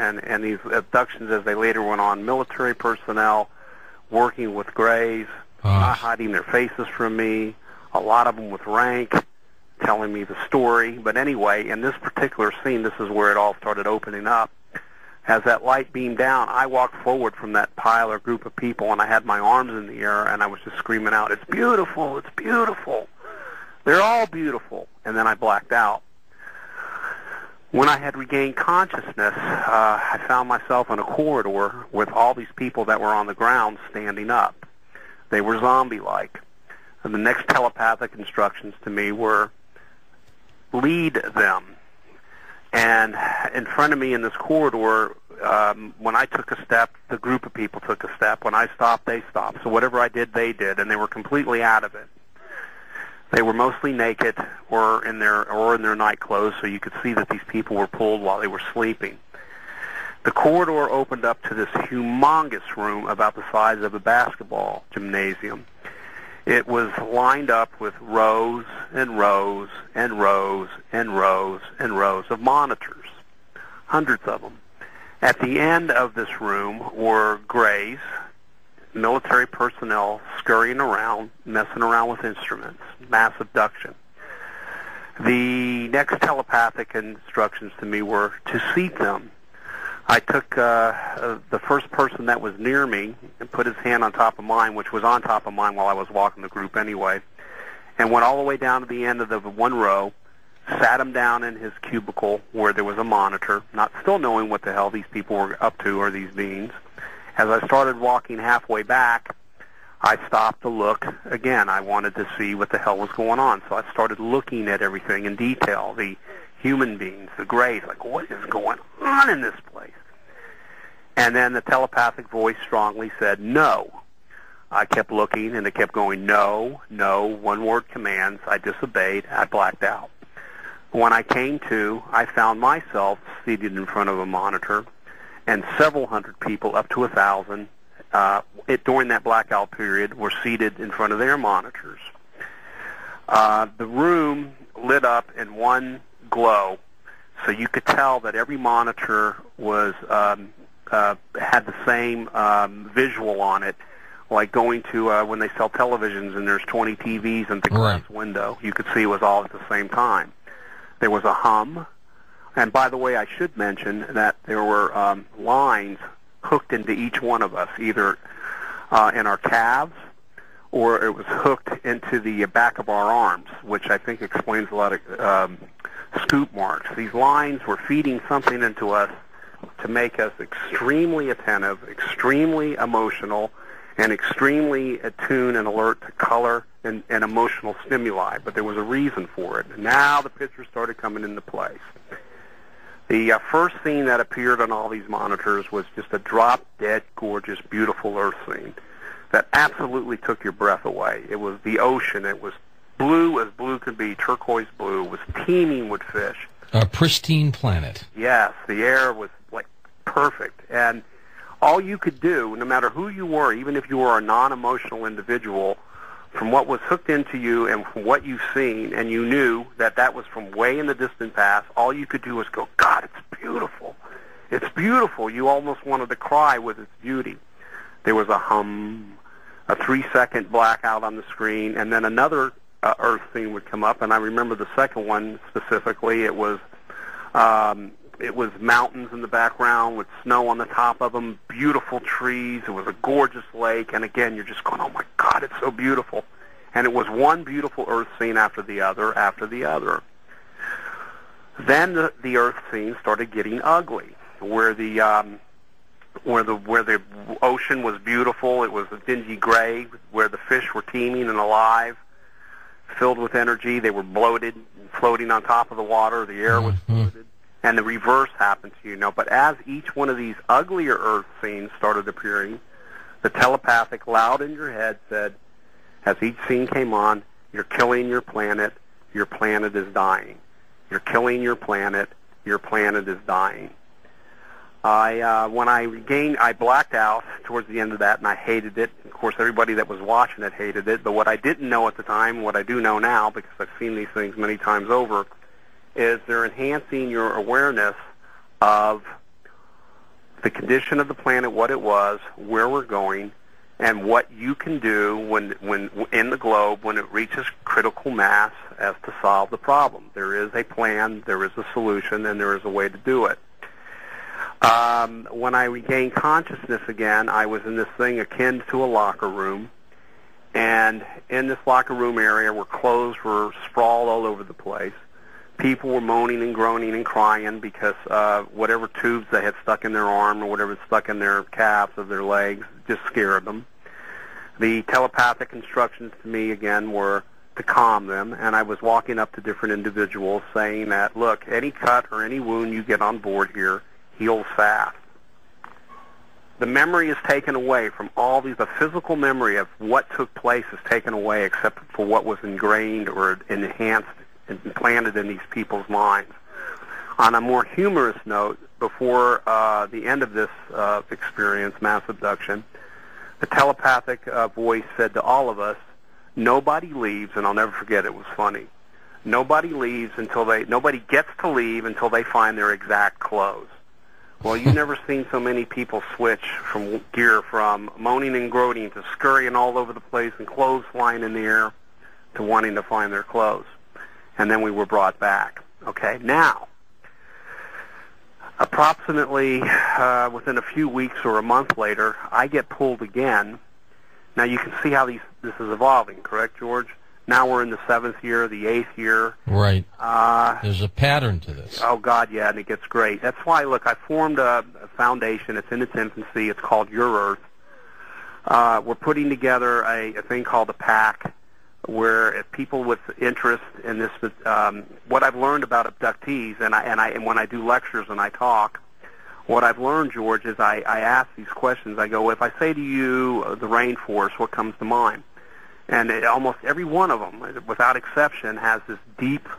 and these abductions, as they later went on, military personnel working with Greys, not hiding their faces from me, a lot of them with rank, telling me the story. But anyway, in this particular scene, this is where it all started opening up. As that light beamed down, I walked forward from that pile or group of people, and I had my arms in the air, and I was just screaming out, "It's beautiful! It's beautiful! They're all beautiful!" And then I blacked out. When I had regained consciousness, I found myself in a corridor with all these people that were on the ground standing up. They were zombie-like. And the next telepathic instructions to me were, lead them. And in front of me in this corridor, when I took a step, the group of people took a step. When I stopped, they stopped. So whatever I did, they did, and they were completely out of it. They were mostly naked or in their night clothes, so you could see that these people were pulled while they were sleeping. The corridor opened up to this humongous room about the size of a basketball gymnasium. It was lined up with rows and rows and rows and rows and rows of monitors, hundreds of them. At the end of this room were Greys, military personnel scurrying around, messing around with instruments, mass abduction. The next telepathic instructions to me were to seat them. I took the first person that was near me and put his hand on top of mine, which was on top of mine while I was walking the group anyway, and went all the way down to the end of the one row, sat him down in his cubicle where there was a monitor, not still knowing what the hell these people were up to or these beings. As I started walking halfway back, I stopped to look again. I wanted to see what the hell was going on, so I started looking at everything in detail, the human beings, the Greys, like, what is going on in this place? And then the telepathic voice strongly said, no. I kept looking, and it kept going, no, no, one-word commands. I disobeyed. I blacked out. When I came to, I found myself seated in front of a monitor, and several hundred people, up to 1,000, during that blackout period, were seated in front of their monitors. The room lit up in one glow, so you could tell that every monitor was had the same visual on it, like going to when they sell televisions and there's 20 TVs in the glass window. You could see it was all at the same time. There was a hum, and by the way, I should mention that there were lines hooked into each one of us, either in our calves or it was hooked into the back of our arms, which I think explains a lot of scoop marks. These lines were feeding something into us to make us extremely attentive, extremely emotional, and extremely attuned and alert to color and emotional stimuli. But there was a reason for it. And now the pictures started coming into place. The first scene that appeared on all these monitors was just a drop-dead, gorgeous, beautiful Earth scene that absolutely took your breath away. It was the ocean. It was blue as blue could be, turquoise blue. It was teeming with fish. A pristine planet. Yes, the air was like perfect. And all you could do, no matter who you were, even if you were a non-emotional individual, from what was hooked into you and from what you've seen, and you knew that that was from way in the distant past, all you could do was go, God, it's beautiful. It's beautiful. You almost wanted to cry with its beauty. There was a hum, a 3-second blackout on the screen, and then another Earth scene would come up, and I remember the second one specifically. It was mountains in the background with snow on the top of them, beautiful trees. It was a gorgeous lake, and again, you're just going, oh my God, it's so beautiful. And it was one beautiful Earth scene after the other, after the other. Then the Earth scene started getting ugly, where the ocean was beautiful. It was a dingy gray, where the fish were teeming and alive, filled with energy. They were bloated, floating on top of the water. The air was polluted. And the reverse happened to you. But as each one of these uglier Earth scenes started appearing, the telepathic loud in your head said, as each scene came on, you're killing your planet is dying. You're killing your planet is dying. When I regained, I blacked out towards the end of that, and I hated it. Of course, everybody that was watching it hated it. But what I didn't know at the time, what I do know now, because I've seen these things many times over, is they're enhancing your awareness of the condition of the planet, what it was, where we're going, and what you can do when in the globe when it reaches critical mass as to solve the problem. There is a plan, there is a solution, and there is a way to do it. When I regained consciousness again, I was in this thing akin to a locker room, and in this locker room area where clothes were sprawled all over the place. People were moaning and groaning and crying because whatever tubes they had stuck in their arm or whatever stuck in their calves of their legs just scared them. The telepathic instructions to me, again, were to calm them, and I was walking up to different individuals saying that, look, any cut or any wound you get on board here heals fast. The memory is taken away from all these, the physical memory of what took place is taken away except for what was ingrained or enhanced and implanted in these people's minds. On a more humorous note, before the end of this experience, mass abduction, the telepathic voice said to all of us, nobody leaves, and I'll never forget, it was funny. Nobody gets to leave until they find their exact clothes. Well, you've never seen so many people switch from gear from moaning and groaning to scurrying all over the place and clothes flying in the air to wanting to find their clothes. And then we were brought back. Okay, now, approximately within a few weeks or a month later, I get pulled again. Now you can see how this is evolving, correct, George? Now we're in the 7th year, the 8th year. Right. There's a pattern to this. Oh, God, yeah, and it gets great. That's why, look, I formed a foundation. It's in its infancy. It's called Your Earth. We're putting together a thing called a PAC, where if people with interest in this, what I've learned about abductees, and when I do lectures and I talk, what I've learned, George, is I ask these questions. I go, if I say to you the rainforest, what comes to mind? And almost every one of them, without exception, has this deep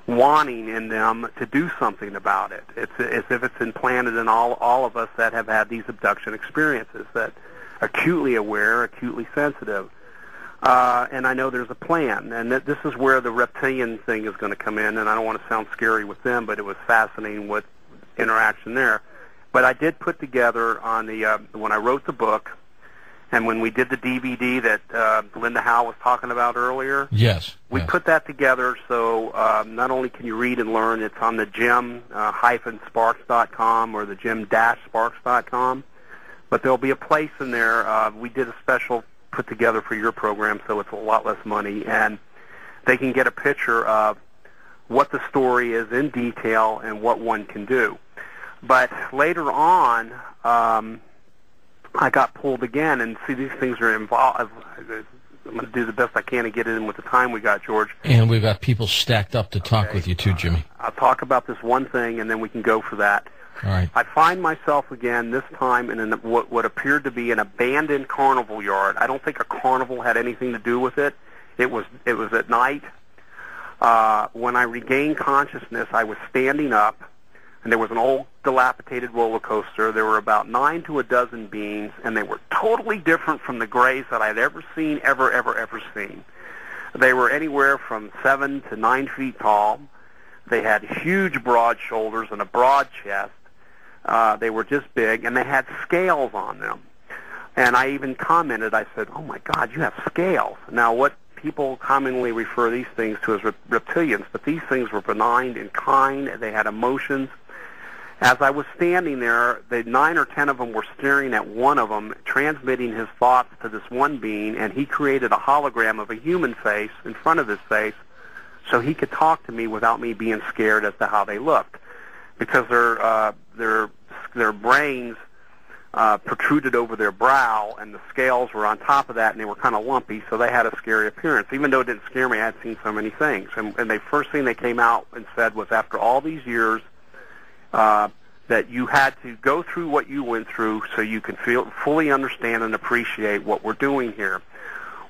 wanting in them to do something about it. It's as if it's implanted in all of us that have had these abduction experiences, that acutely aware, acutely sensitive. And I know there's a plan, and this is where the reptilian thing is going to come in, and I don't want to sound scary with them, but it was fascinating with interaction there. But I did put together on the when I wrote the book, and when we did the DVD that Linda Howe was talking about earlier, we put that together so not only can you read and learn, it's on the gem-sparks.com or the gem-sparks.com, but there'll be a place in there. We did a special put together for your program, so it's a lot less money, and they can get a picture of what the story is in detail and what one can do. But later on, I got pulled again, and see, these things are involved. I'm going to do the best I can to get it in with the time we got, George. And we've got people stacked up to talk with you, too, Jimmy. I'll talk about this one thing, and then we can go for that. All right. I find myself again, this time, in what appeared to be an abandoned carnival yard. I don't think a carnival had anything to do with it. It was at night. When I regained consciousness, I was standing up, and there was an old dilapidated roller coaster. There were about 9 to a dozen beings, and they were totally different from the grays that I'd ever seen, ever seen. They were anywhere from 7 to 9 feet tall. They had huge broad shoulders and a broad chest. They were just big, and they had scales on them. And I even commented, I said, oh, my God, you have scales. Now, what people commonly refer these things to as reptilians, but these things were benign and kind. They had emotions. As I was standing there, the 9 or 10 of them were staring at one of them, transmitting his thoughts to this one being, and he created a hologram of a human face in front of his face so he could talk to me without me being scared as to how they looked, because their brains protruded over their brow, and the scales were on top of that, and they were kind of lumpy, so they had a scary appearance. Even though it didn't scare me, I had seen so many things. And the first thing they came out and said was, after all these years, that you had to go through what you went through so you can fully understand and appreciate what we're doing here.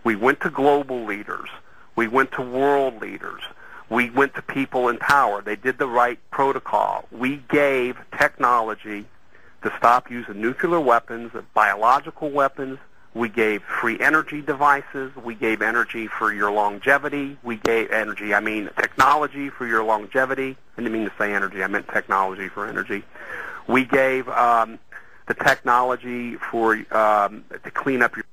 We went to global leaders. We went to world leaders. We went to people in power. They did the right protocol. We gave technology to stop using nuclear weapons, biological weapons, We gave free energy devices. We gave energy for your longevity. We gave technology for your longevity. I didn't mean to say energy. I meant technology for energy. We gave the technology for to clean up your